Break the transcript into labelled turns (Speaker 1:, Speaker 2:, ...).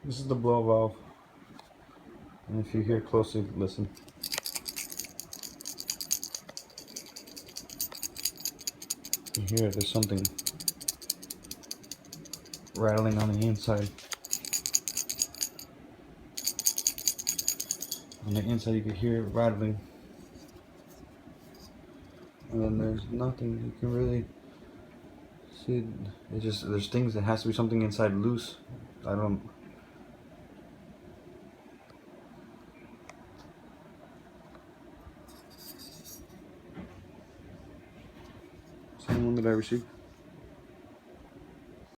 Speaker 1: This is the blow valve. And if you hear closely, listen. You hear there's something rattling on the inside. On the inside you can hear it rattling. And then there's nothing you can really see. It's just, there's things that has to be something inside loose. I don't. Same one that I received.